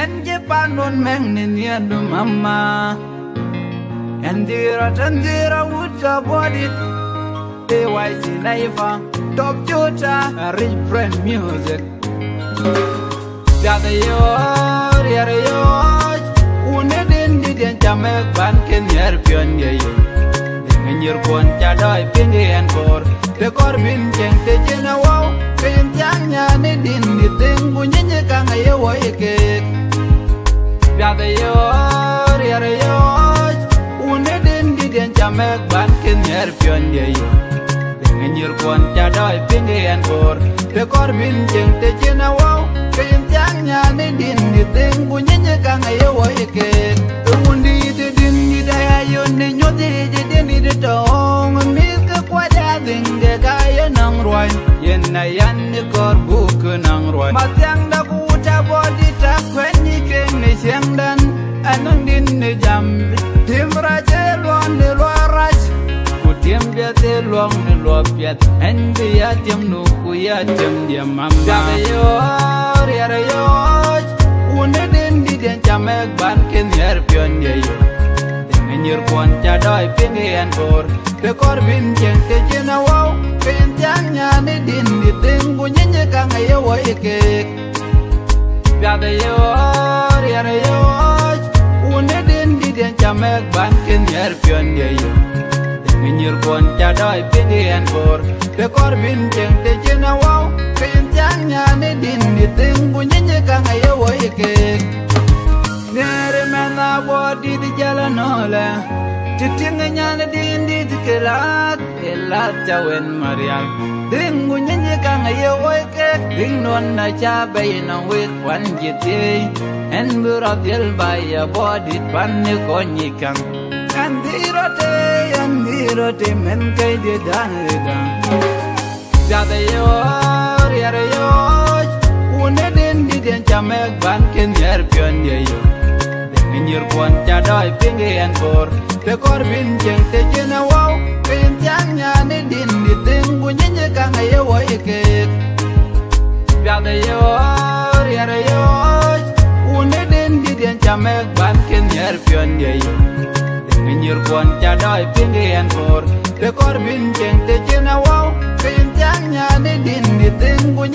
en je panon meng ni niadu mama Endira tandira wuta body AYC Naiva Top Jota Rich Friend Music Dada yor yara yor Une din di den jamek ban ken yer pion ye yo Ngir kon chadai pingi en kor De kor bin jeng te jena wow Pen jang nya ne din di ting bunyi nye kanga ye wo ye kek Dada yor yara yor Une din di den jamek ban ken yer pion ye yo Ngir kon chadai pingi en kor De kor bin jeng te jena wow Pen jang nya ne din di ting bunyi nye kanga ye wo ye kek Undi te din di daya yon ne nyote je din di tong Mis ke kwada dingge kaya nang ruan Yen na yan ni kor buku nang ruan Matyang da kuta body tak kwen ni keng ni siang dan Anang din ni jam Tim raja luang ni luar raj Kutim biat ni luang ni luar biat Endi ya tim nuku ya tim dia mama Jaga yor yara yor Une din di den jamek ban ken yer pion ye yo Ngir kon chadai pingi en kor De kor bin jeng te jena wow Pen jang nya ni din di ting bunyi nye kanga ye wo ye kek Gada yor yara yor Une din di den jamek ban ken yer pion ye yo Ngir kon chadai pingi en kor De kor bin jeng te jena wow Pen jang nya ni din di ting bunyi nye kanga ye wo ye kek Nere mena body di jalan ole Titinga nyana di kelat Elat jawen marial Dingu nyenye kanga ye oike Ding non na chabe na wik wan jiti En buradil baya body panne konyi kang Andirote men kay di dan lidang Jada yor yara yor Une din di den jamek ban ken yer pion ye yo Ngir kon chadai pingi en kor De kor bin jeng te jena wow Pen jang nya ni din di ting bunyi nye kanga ye wo ye kek Gada yor yara yor Une din di den jamek ban ken yer pion ye yo Ngir kon chadai pingi en kor De kor bin jeng te jena wow Pen jang nya ni din di ting bunyi